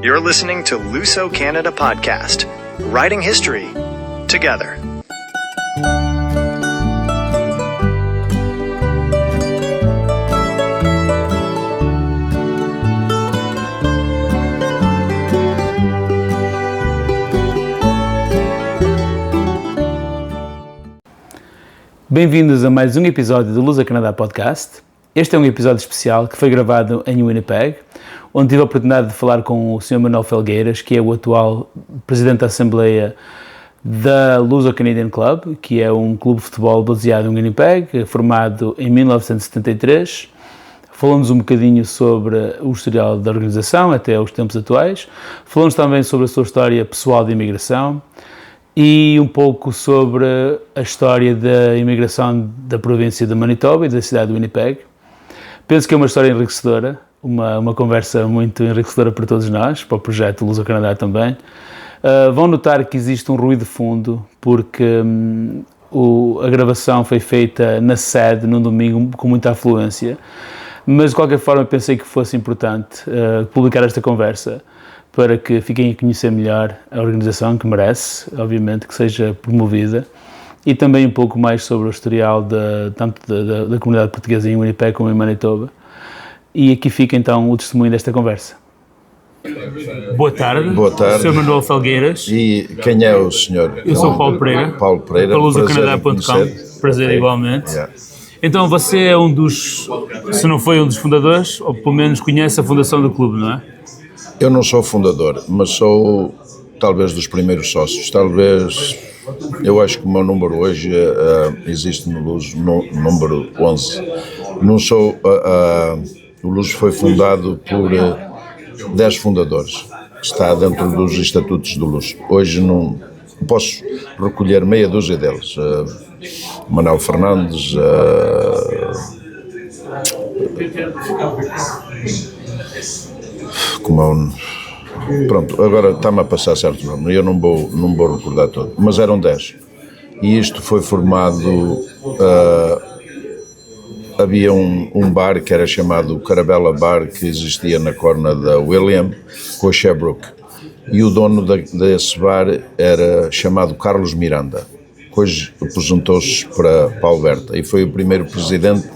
You're listening to Luso Canada Podcast, writing history together. Bem-vindos a mais um episódio do Luso Canada Podcast. Este é um episódio especial que foi gravado em Winnipeg, onde tive a oportunidade de falar com o Sr. Manuel Felgueiras, que é o atual Presidente da Assembleia da Luso Canadian Club, que é um clube de futebol baseado em Winnipeg, formado em 1973. Falamos um bocadinho sobre o historial da organização até os tempos atuais. Falamos também sobre a sua história pessoal de imigração e um pouco sobre a história da imigração da província de Manitoba e da cidade de Winnipeg. Penso que é uma história enriquecedora, uma conversa muito enriquecedora para todos nós, para o projeto Luso Canadá também. Vão notar que existe um ruído de fundo, porque a gravação foi feita na sede, num domingo, com muita afluência, mas de qualquer forma pensei que fosse importante publicar esta conversa, para que fiquem a conhecer melhor a organização, que merece, obviamente, que seja promovida, e também um pouco mais sobre o historial tanto da comunidade portuguesa em Winnipeg como em Manitoba. E aqui fica então o testemunho desta conversa. Boa tarde. Boa tarde. Sr. Manuel Felgueiras. E quem é o senhor? Eu sou Paulo Pereira. Paulo Pereira. Pelo lusocanadá.com. Prazer igualmente. Yeah. Então você é um dos, se não foi um dos fundadores, ou pelo menos conhece a fundação do clube, não é? Eu não sou fundador, mas sou talvez dos primeiros sócios. Talvez, eu acho que o meu número hoje existe no Luso, número 11. Não sou, o Luso foi fundado por 10 fundadores, está dentro dos estatutos do Luso. Hoje não posso recolher meia dúzia deles. Manuel Fernandes, pronto, agora está-me a passar certo nome, eu não vou recordar todo, mas eram 10. E isto foi formado, havia um bar que era chamado Carabela Bar, que existia na corna da William, com a Sherbrooke. E o dono desse bar era chamado Carlos Miranda, que hoje aposentou-se para Alberta e foi o primeiro presidente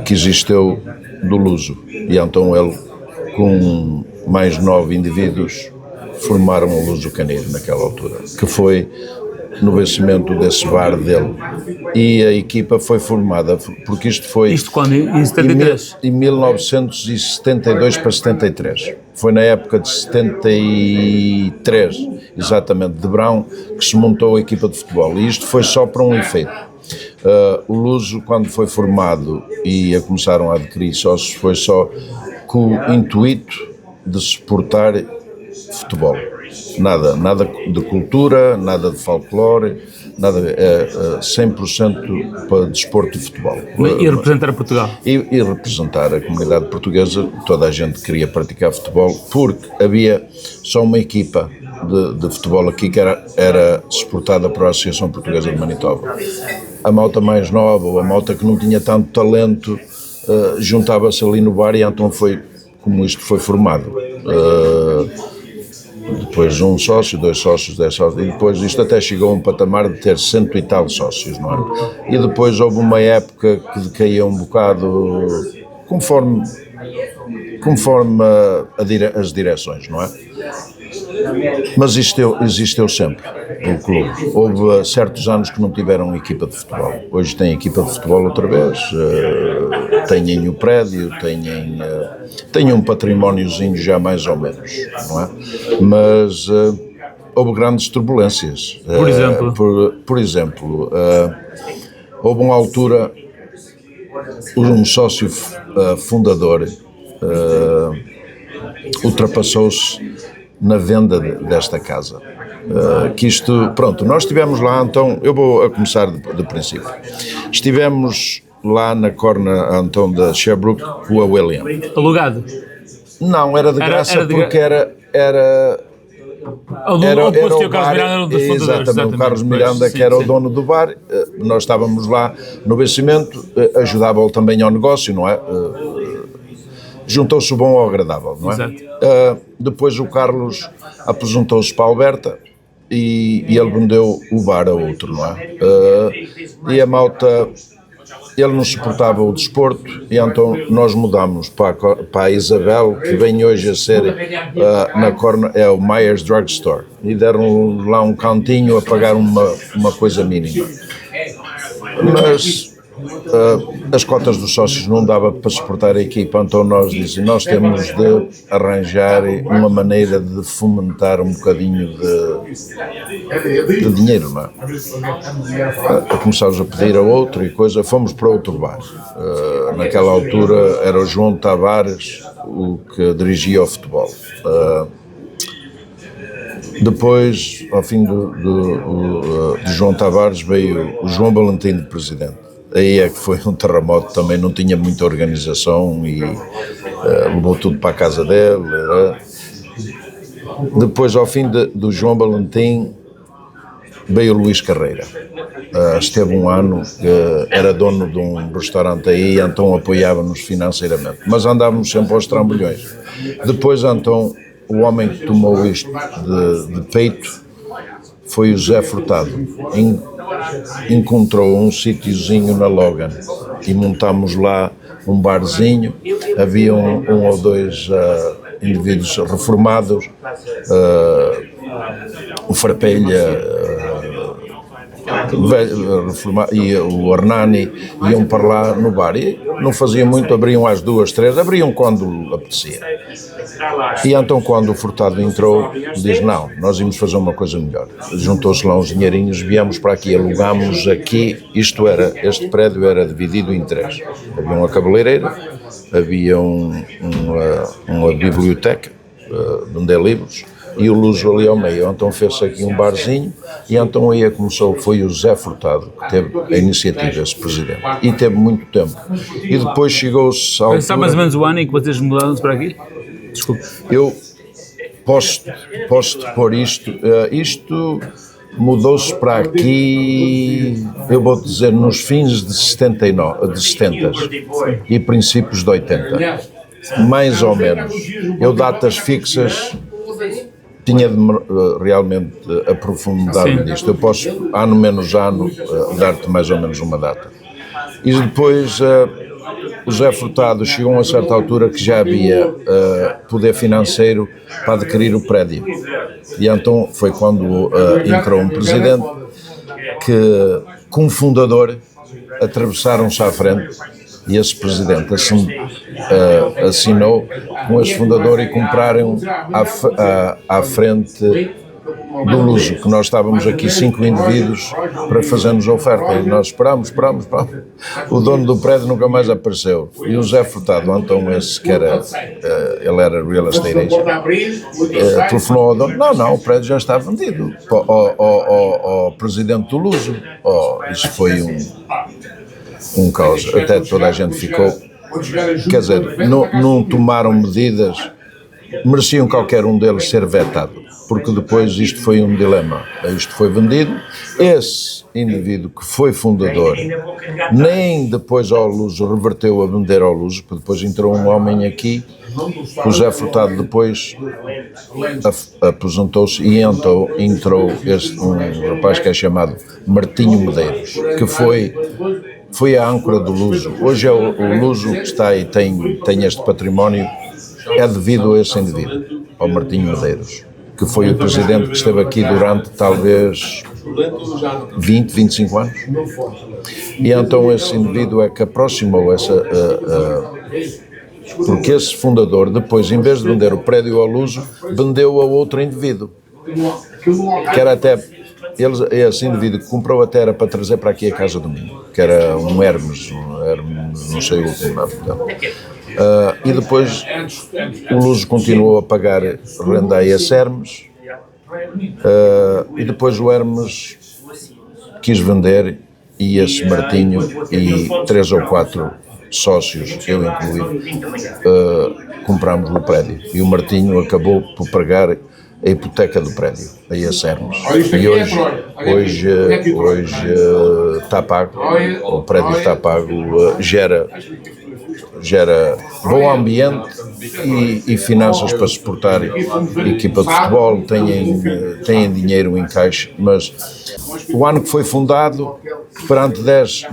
que existiu do Luso. E então ele, com mais 9 indivíduos, formaram o Luso Canadian naquela altura, que foi no vencimento desse bar dele. E a equipa foi formada, porque isto foi... Isto quando? Em 73? Em 1972 para 73. Foi na época de 73, exatamente, de Brown, que se montou a equipa de futebol. E isto foi só para um efeito. O Luso, quando foi formado e começaram a adquirir sócios, foi só com o intuito de suportar futebol. Nada de cultura, nada de folclore, nada, 100% para desporto e futebol. E representar Portugal. E representar a comunidade portuguesa. Toda a gente queria praticar futebol, porque havia só uma equipa de futebol aqui que era suportada por a Associação Portuguesa de Manitoba. A malta mais nova, ou a malta que não tinha tanto talento, juntava-se ali no bar, e então foi como isto foi formado. Depois um sócio, 2 sócios, 10 sócios, e depois isto até chegou a um patamar de ter 100 e tal sócios, não é? E depois houve uma época que decaía um bocado conforme as direções, não é? Mas existiu sempre o clube. Houve certos anos que não tiveram equipa de futebol. Hoje tem equipa de futebol outra vez, têm o prédio, têm um patrimóniozinho já mais ou menos, não é? Mas houve grandes turbulências. Por exemplo? Por exemplo, houve uma altura, um sócio fundador ultrapassou-se na venda desta casa. Que isto, pronto, nós estivemos lá, então, eu vou começar do princípio. Estivemos lá na corna, então, da Sherbrooke com a William. Alugado? Não, era de graça, porque era o Carlos Miranda era um dos fundadores. Exatamente, o Carlos Miranda, que era o dono do bar. Nós estávamos lá no vencimento, ajudava-o também ao negócio, não é? juntou-se o bom ao agradável, não é? Exato. Depois o Carlos apresentou-se para a Alberta e ele vendeu o bar a outro, não é? E a malta, ele não suportava o desporto e então nós mudámos para a Isabel, que vem hoje a ser na Corna, é o Myers Drugstore, e deram lá um cantinho a pagar uma coisa mínima. Mas as cotas dos sócios não dava para suportar a equipa, então nós dizemos, nós temos de arranjar uma maneira de fomentar um bocadinho de dinheiro, não é? Começámos a pedir a outro e coisa, fomos para outro bar. Naquela altura era o João Tavares o que dirigia o futebol. Depois, ao fim de João Tavares, veio o João Valentim de presidente. Aí é que foi um terremoto, também não tinha muita organização e levou tudo para a casa dele. Depois, ao fim do João Valentim, veio o Luís Carreira. Esteve um ano, era dono de um restaurante aí, então apoiava-nos financeiramente. Mas andávamos sempre aos trambolhões. Depois, então, o homem que tomou isto de peito foi o Zé Furtado. Encontrou um sítiozinho na Logan e montámos lá um barzinho. Havia um ou dois indivíduos reformados, o Farpelha e o Hernani iam para lá no bar e não faziam muito, abriam às 2, 3, abriam quando apetecia. E então quando o Furtado entrou, diz, não, nós íamos fazer uma coisa melhor. Juntou-se lá uns dinheirinhos, viemos para aqui, alugámos aqui, este prédio era dividido em 3. Havia uma cabeleireira, havia uma biblioteca, vender livros, e o Luso ali ao meio. Então fez-se aqui um barzinho e então aí começou, foi o Zé Furtado que teve a iniciativa, esse presidente, e teve muito tempo. E depois chegou-se ao... Está mais ou menos o ano em que vocês mudaram-se para aqui? Desculpe. Eu posso-te pôr isto mudou-se para aqui, eu vou dizer, nos fins de 70 e princípios de 80, mais ou menos. Eu datas fixas tinha de realmente aprofundar-me nisto. Eu posso, ano menos ano, dar-te mais ou menos uma data. E depois o Zé Furtado chegou a uma certa altura que já havia poder financeiro para adquirir o prédio. E então foi quando entrou um presidente que, como fundador, atravessaram-se à frente. E esse presidente assinou com esse fundador e compraram à frente do Luso, que nós estávamos aqui 5 indivíduos para fazermos a oferta. E nós esperámos. O dono do prédio nunca mais apareceu. E o Zé Furtado, então esse que era, ele era real estate agent, telefonou ao dono, não, o prédio já está vendido, ao presidente do Luso. Isso foi um caos, até toda a gente ficou, quer dizer, não tomaram medidas, mereciam qualquer um deles ser vetado, porque depois isto foi um dilema, isto foi vendido, esse indivíduo que foi fundador, nem depois ao Luso reverteu a vender ao Luso, porque depois entrou um homem aqui, o Zé Furtado depois aposentou-se e entrou um rapaz que é chamado Martinho Medeiros, que foi a âncora do Luso. Hoje é o Luso que está aí, tem este património, é devido a esse indivíduo, ao Martinho Medeiros, que foi o presidente que esteve aqui durante talvez 20, 25 anos. E então esse indivíduo é que aproximou porque esse fundador depois, em vez de vender o prédio ao Luso, vendeu a outro indivíduo, que era até... Esse indivíduo que comprou até era para trazer para aqui a Casa do Minho, que era um Hermes, não sei o último nome dele. E depois o Luso continuou a pagar renda a esse Hermes, e depois o Hermes quis vender e esse Martinho e 3 ou 4 sócios, eu incluído, comprámos o prédio e o Martinho acabou por pagar a hipoteca do prédio, a esse Hermes. E hoje está pago, o prédio está pago, gera gera bom ambiente e finanças para suportar a equipa de futebol, têm dinheiro em caixa, mas o ano que foi fundado, perante 10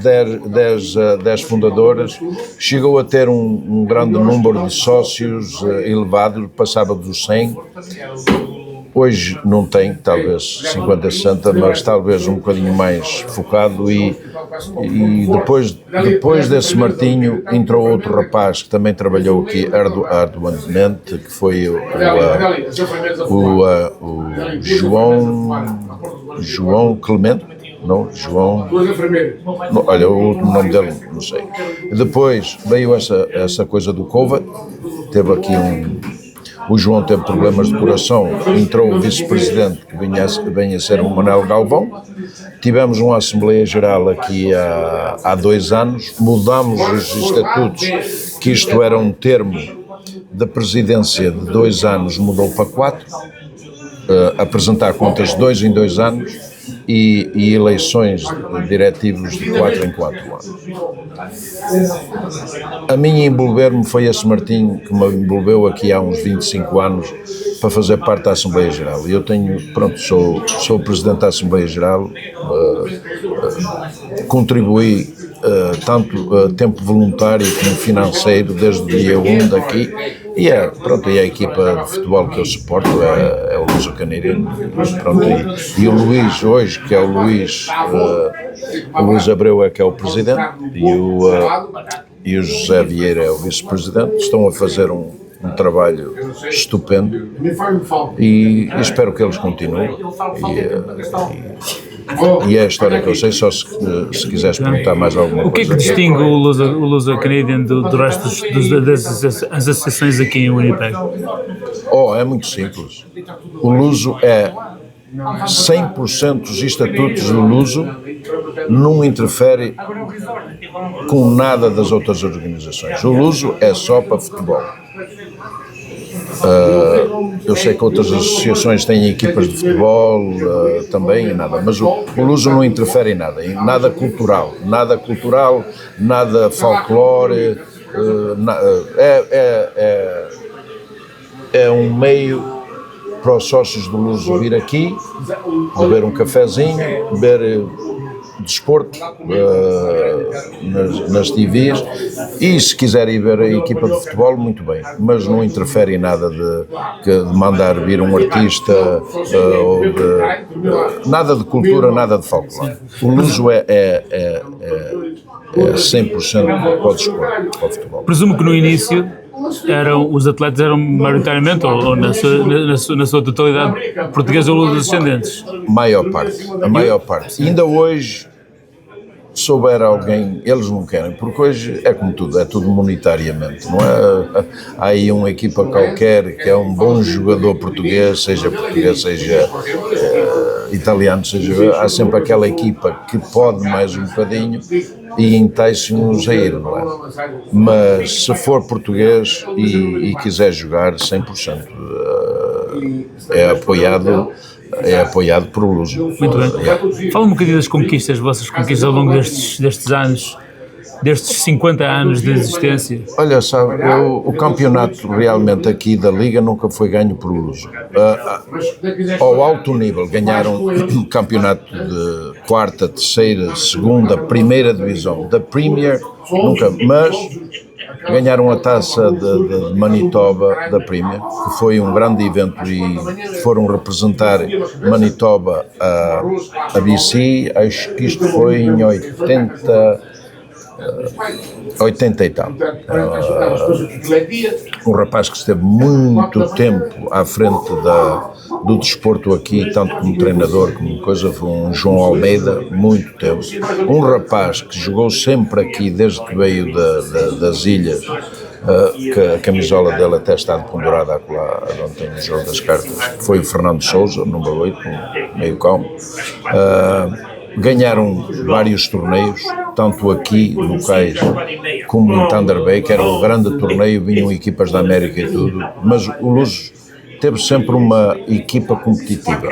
fundadoras, chegou a ter um grande número de sócios elevado, passava dos 100. Hoje não tem, talvez 50, 60, mas talvez um bocadinho mais focado e depois desse Martinho entrou outro rapaz que também trabalhou aqui arduamente, que foi o João Clemente, não, João, não, olha, o último nome dele, não sei. Depois veio essa coisa do Cova, teve aqui o João teve problemas de coração, entrou o vice-presidente que vinha a ser o Manuel Galvão. Tivemos uma Assembleia Geral aqui há 2 anos, mudámos os estatutos, que isto era um termo da presidência de 2 anos, mudou para 4, apresentar contas de 2 em 2 anos e eleições de diretivos de 4 em 4 anos. A minha envolver-me foi esse Martim que me envolveu aqui há uns 25 anos para fazer parte da Assembleia Geral. E eu sou o Presidente da Assembleia Geral, contribuí tanto tempo voluntário como financeiro desde o dia 1 daqui e a equipa de futebol que eu suporto é o Luso Caneirense, e o Luís hoje, que é o Luís Abreu que é o Presidente e o José Vieira é o Vice-Presidente, estão a fazer um trabalho estupendo e espero que eles continuem e é a história que eu sei, só se quiseres perguntar mais alguma coisa. O que é que distingue o Luso Canadian do resto das associações aqui em Winnipeg? É muito simples. O Luso é 100% dos estatutos do Luso, não interfere com nada das outras organizações. O Luso é só para futebol. Eu sei que outras associações têm equipas de futebol também e nada, mas o Luso não interfere em nada cultural, nada folclore, é um meio para os sócios do Luso vir aqui, beber um cafezinho, beber desporto nas TVs e se quiserem ver a equipa de futebol, muito bem, mas não interfere em nada de mandar vir um artista ou nada de cultura, nada de folclore. O Luso é 100% para o desporto, para o futebol. Presumo que no início os atletas eram maioritariamente ou na sua totalidade portugueses ou descendentes? A maior parte. Ainda hoje, se houver alguém, eles não querem, porque hoje é como tudo, é tudo monetariamente, não é? Há aí uma equipa qualquer que é um bom jogador português, seja italiano, há sempre aquela equipa que pode mais um bocadinho e entaixe-nos a ir, não é? Mas se for português e quiser jogar 100%, é apoiado por Luso. Muito bem. Fala um bocadinho das vossas conquistas ao longo destes anos, destes 50 anos de existência. Olha, sabe, o campeonato realmente aqui da Liga nunca foi ganho por Luso. Ao alto nível, ganharam campeonato de 4ª, 3ª, 2ª, 1ª divisão. Da Premier, nunca, mas ganharam a taça de Manitoba da Premier, que foi um grande evento e foram representar Manitoba a BC, acho que isto foi em 80 e tal. Um rapaz que esteve muito tempo à frente do desporto aqui, tanto como treinador como coisa, foi um João Almeida, muito tempo. Um rapaz que jogou sempre aqui desde que veio das ilhas, que a camisola dele até está pendurada lá onde tem o jogo das cartas, foi o Fernando Sousa, número 8, meio calmo. Ganharam vários torneios, tanto aqui locais como em Thunder Bay, que era um grande torneio, vinham equipas da América e tudo, mas o Luso teve sempre uma equipa competitiva.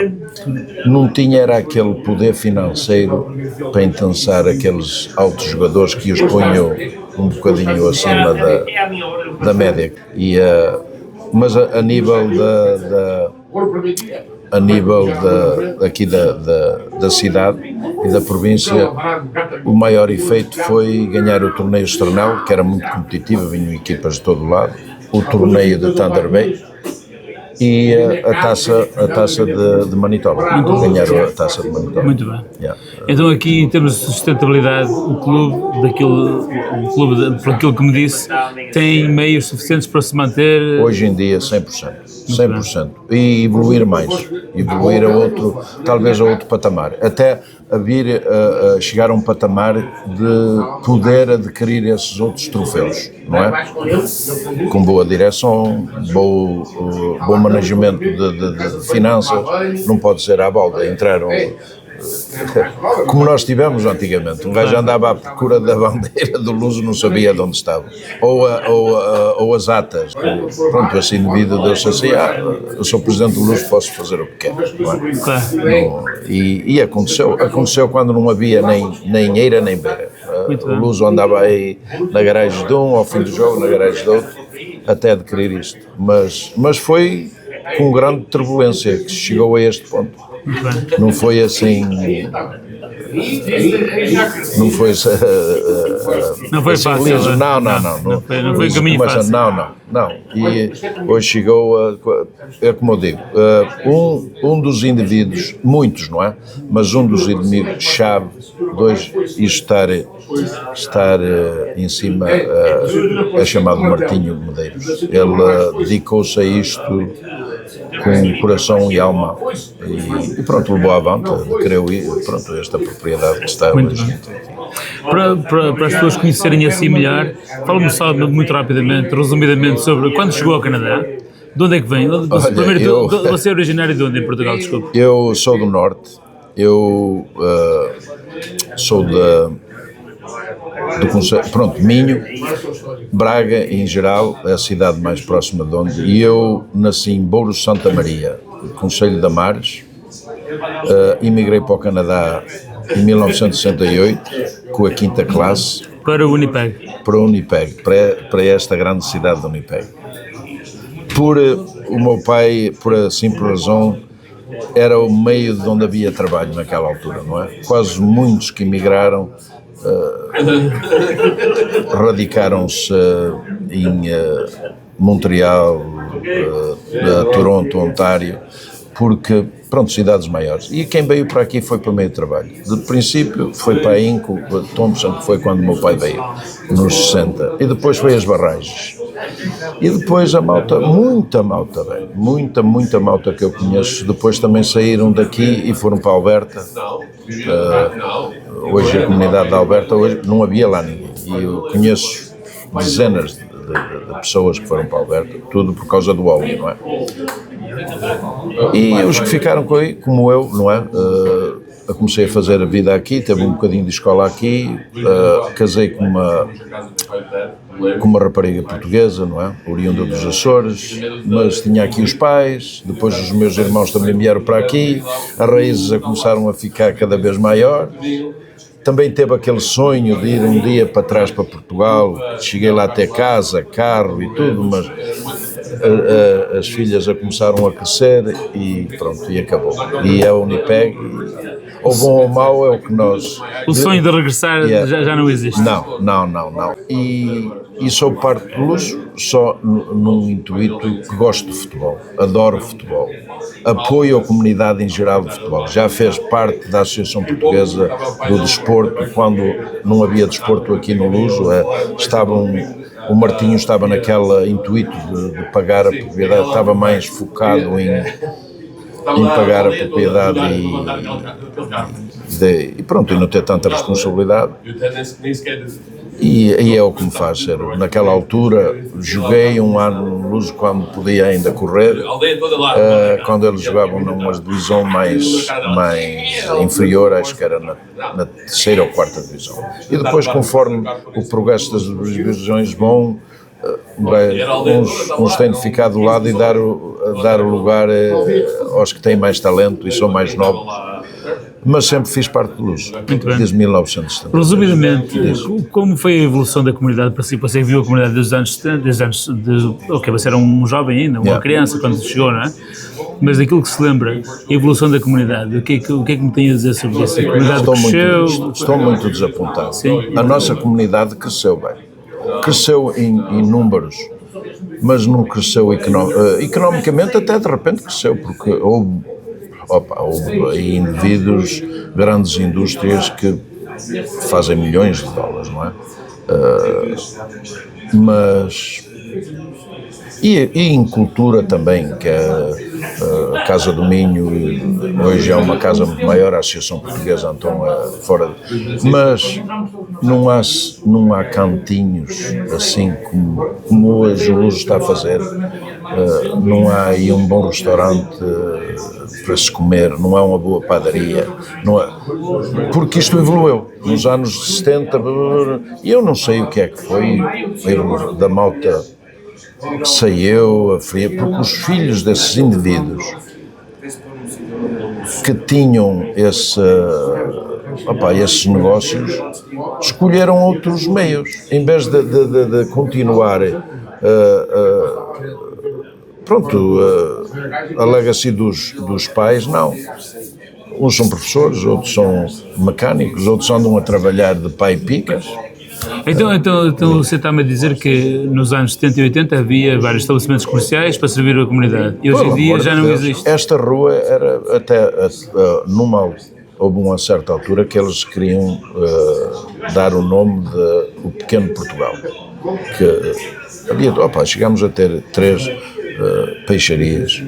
Não era aquele poder financeiro para intensar aqueles altos jogadores que os ponham um bocadinho acima da média. Mas a nível aqui da cidade e da província, o maior efeito foi ganhar o torneio Estrenal, que era muito competitivo, vinham equipas de todo lado, o torneio de Thunder Bay e a taça de Manitoba. Ganharam a taça de Manitoba. Muito bem. Yeah. Então aqui, em termos de sustentabilidade, o clube, por aquilo que me disse, tem meios suficientes para se manter? Hoje em dia 100%. 100%. E evoluir mais. Evoluir talvez a outro patamar. Até a chegar a um patamar de poder adquirir esses outros troféus, não é? Com boa direção, bom managimento de finanças, não pode ser à balda. Entraram como nós tivemos antigamente, um gajo andava à procura da bandeira do Luso, não sabia de onde estava, ou as atas, pronto, esse indivíduo deu-se assim, eu sou presidente do Luso, posso fazer o que quero, não é? E aconteceu quando não havia nem eira nem beira, o Luso andava aí na garagem de um, ao fim do jogo, na garagem do outro, até adquirir isto, mas foi com grande turbulência que chegou a este ponto. Não foi assim. Não foi assim, fácil. Liso. Não foi caminho fácil. Não. E hoje chegou é como eu digo, um dos indivíduos, muitos, não é? Mas um dos inimigos-chave de hoje, estar em cima, é chamado Martinho de Medeiros. Ele dedicou-se a isto com coração e alma e pronto, levou avante, criou esta propriedade que está hoje. Para as pessoas conhecerem assim melhor, fala-me só muito rapidamente, resumidamente, sobre quando chegou ao Canadá, de onde é que vem? Você é originário de onde em Portugal, desculpe? Eu sou do Norte, eu sou do Conselho, Minho, Braga em geral, é a cidade mais próxima de onde, e eu nasci em Bouros Santa Maria, Conselho de Amares, emigrei para o Canadá em 1968, com a 5ª classe. Para o Winnipeg? Para o Winnipeg, para esta grande cidade de Winnipeg. O meu pai, por a simples razão, era o meio de onde havia trabalho naquela altura, não é? Quase muitos que emigraram radicaram-se em Montreal, Toronto, Ontário, porque, cidades maiores. E quem veio para aqui foi para o meio de trabalho. De princípio foi para a Inco, Thompson, que foi quando o meu pai veio, nos 60. E depois foi as barragens. E depois a malta, muita malta que eu conheço, depois também saíram daqui e foram para a Alberta. Hoje a comunidade da Alberta, hoje não havia lá ninguém. E eu conheço dezenas de pessoas que foram para a Alberta, tudo por causa do óleo, não é? E os que ficaram como eu, não é? Eu comecei a fazer a vida aqui, teve um bocadinho de escola aqui, casei com uma rapariga portuguesa, não é? Oriunda dos Açores, mas tinha aqui os pais, depois os meus irmãos também vieram para aqui, as raízes começaram a ficar cada vez maior. Também teve aquele sonho de ir um dia para trás para Portugal, cheguei lá a ter casa, carro e tudo, mas as filhas começaram a crescer e pronto, e acabou. E é o Winnipeg, ou bom ou mau é o que nós... O sonho de regressar já não existe? Não. E sou parte do Luso só num intuito que gosto de futebol, adoro futebol, apoio a comunidade em geral de futebol. Já fez parte da Associação Portuguesa do Desporto, quando não havia desporto aqui no Luso, o Martinho estava naquele intuito de pagar a propriedade, estava mais focado em pagar a propriedade e não ter tanta responsabilidade. E é o que me faz ser. Naquela altura joguei um ano no Luso quando podia ainda correr, quando eles jogavam numa divisão mais inferior, acho que era na 3ª ou 4ª divisão. E depois, conforme o progresso das divisões vão, uns têm de ficar do lado e dar o lugar aos que têm mais talento e são mais novos. mas sempre fiz parte do Luso, Muito bem. desde 1970. Resumidamente, como foi a evolução da comunidade para si? Você viu a comunidade desde os anos 70, desde os anos ok, você era um jovem ainda, uma criança quando chegou, não é? Mas daquilo que se lembra, a evolução da comunidade, o que é que me tem a dizer sobre isso? A comunidade cresceu? Estou muito desapontado. Sim. A nossa comunidade cresceu bem. Cresceu em números, mas não cresceu economicamente, até de repente cresceu, porque houve aí indivíduos, grandes indústrias que fazem milhões de dólares, não é? Mas... E em cultura também, que a Casa do Minho hoje é uma casa muito maior, a Associação Portuguesa, então fora. Mas não há cantinhos assim como hoje o Luso está a fazer. Não há aí um bom restaurante para se comer, não há uma boa padaria, não há, porque isto evoluiu. Nos anos 70, e eu não sei o que é que foi da malta que saiu a fria, porque os filhos desses indivíduos que tinham esses negócios escolheram outros meios, em vez de continuar a legacy dos pais, não. Uns são professores, outros são mecânicos, outros andam a trabalhar de pai picas. Então você está-me a dizer que nos anos 70 e 80 havia vários estabelecimentos comerciais para servir a comunidade e hoje em dia já não existe. Esta rua era houve uma certa altura que eles queriam dar o nome de o Pequeno Portugal, que havia, chegámos a ter 3 peixarias,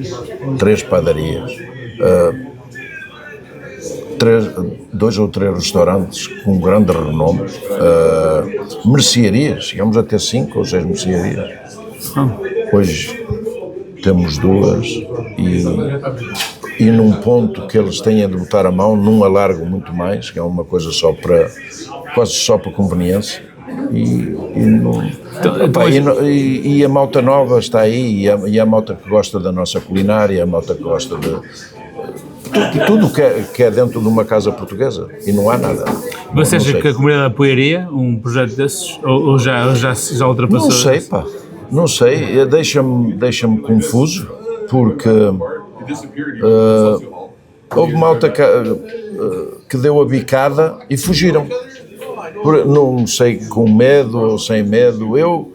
3 padarias, 2 ou 3 restaurantes com grande renome, mercearias, chegamos a ter 5 ou 6 mercearias. Hoje temos 2 e num ponto que eles têm de botar a mão, num alargo muito mais, que é uma coisa quase só para conveniência. E a malta nova está aí, e a malta que gosta da nossa culinária, a malta que gosta de tudo que é dentro de uma casa portuguesa, e não há nada. Você acha que a comunidade apoiaria um projeto desses, ou já ultrapassou? Não sei, deixa-me confuso, porque houve malta que deu a bicada e fugiram, não sei, com medo ou sem medo. Eu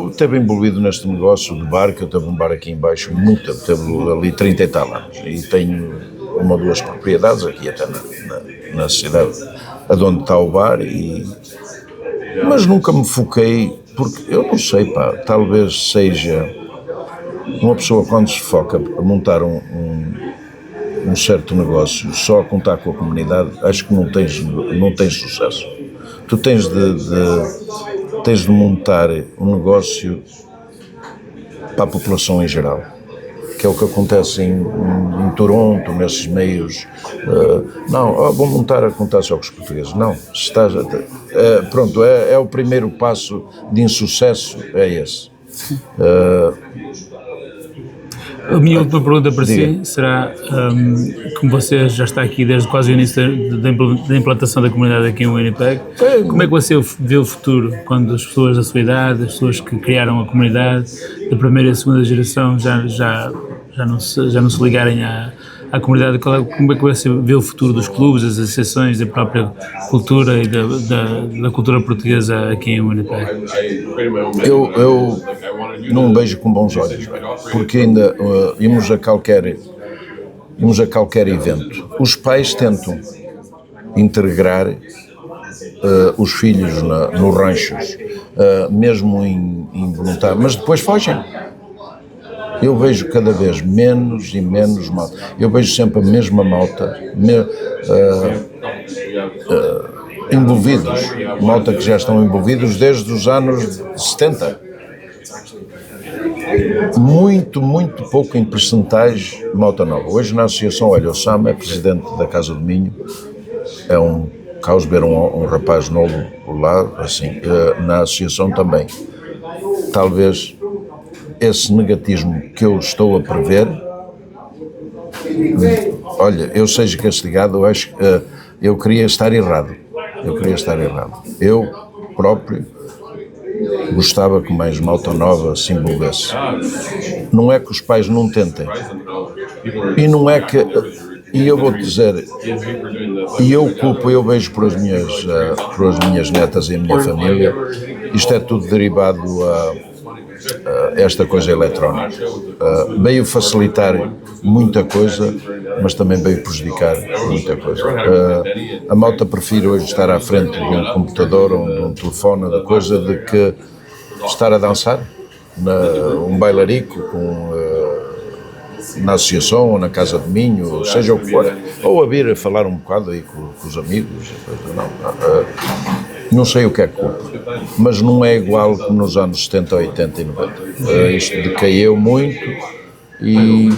esteve envolvido neste negócio de bar, que eu tive um bar aqui em baixo, teve ali 30 e tal anos, e tenho 1 ou 2 propriedades aqui até na cidade onde está o bar, mas nunca me foquei, porque eu não sei, talvez seja uma pessoa quando se foca a montar um certo negócio, só a contar com a comunidade, acho que não tens sucesso. Tu tens de montar um negócio para a população em geral, que é o que acontece em Toronto, nesses meios. Vou montar a contar só com os portugueses. Não, é o primeiro passo de insucesso, é esse. A minha última pergunta para si será, como você já está aqui desde quase o início da implantação da comunidade aqui em Winnipeg, como é que você vê o futuro quando as pessoas da sua idade, as pessoas que criaram a comunidade, da primeira e a segunda geração, já não se ligarem à comunidade? Como é que você vê o futuro dos clubes, das associações, da própria cultura e da cultura portuguesa aqui em Winnipeg? Eu não vejo com bons olhos, porque ainda íamos a qualquer evento. Os pais tentam integrar os filhos nos ranchos, mesmo em voluntário, mas depois fogem. Eu vejo cada vez menos e menos malta. Eu vejo sempre a mesma malta, envolvidos, malta que já estão envolvidos desde os anos 70. Muito pouco em percentagem malta nova. Hoje na associação, olha, o Sam é presidente da Casa do Minho, é um caos ver um rapaz novo por lá, assim, na associação também. Talvez esse negatismo que eu estou a prever olha, eu seja castigado, eu acho que eu queria estar errado. Eu próprio gostava que mais malta nova se envolvesse. Não é que os pais não tentem. E não é que... E eu vou dizer, e eu vejo por as minhas netas e a minha família, isto é tudo derivado a esta coisa eletrónica. Veio facilitar muita coisa, mas também veio prejudicar muita coisa. A malta prefere hoje estar à frente de um computador ou de um telefone, da coisa, de que estar a dançar, um bailarico na associação ou na casa de Minho, ou seja o que for, ou a vir a falar um bocado aí com os amigos. Não sei o que é culpa, mas não é igual como nos anos 70, 80 e 90. Isto decaiu muito e,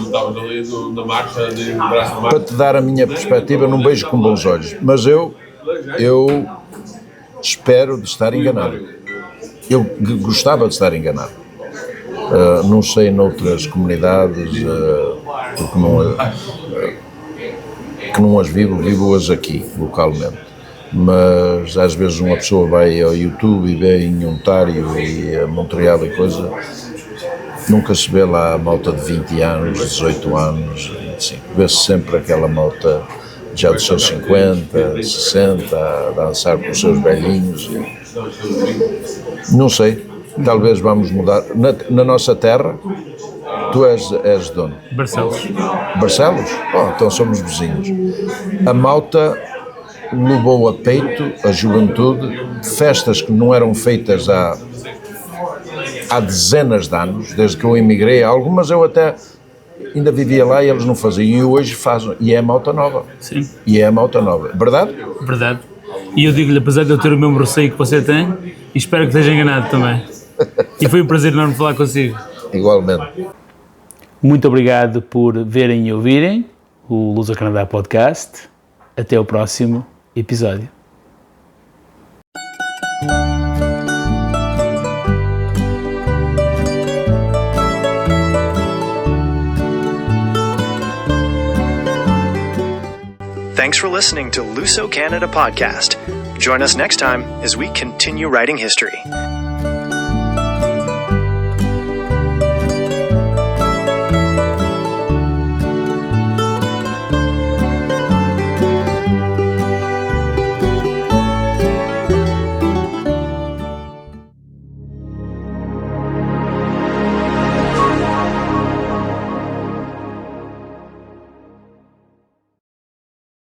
para te dar a minha perspectiva, não vejo com bons olhos, mas eu espero de estar enganado. Eu gostava de estar enganado. Não sei noutras comunidades, porque que não as vivo-as aqui, localmente. Mas às vezes uma pessoa vai ao YouTube e vê em Ontário e a Montreal e coisa, nunca se vê lá a malta de 20 anos, 18 anos, 25. Vê-se sempre aquela malta já dos seus 50, 60, a dançar com os seus velhinhos. Não sei, talvez vamos mudar. Na nossa terra, tu és de onde? Barcelos. Barcelos? Então somos vizinhos. A malta levou a peito a juventude, festas que não eram feitas há dezenas de anos, desde que eu emigrei. Algumas eu até ainda vivia lá e eles não faziam, e hoje fazem, e é a malta nova. Sim. E é a malta nova, verdade? Verdade. E eu digo-lhe, apesar de eu ter o mesmo receio que você tem, e espero que esteja enganado também. E foi um prazer enorme falar consigo. Igualmente. Muito obrigado por verem e ouvirem o Lusa Canadá Podcast. Até o próximo episódio. Thanks for listening to Luso Canada Podcast. Join us next time as we continue writing history.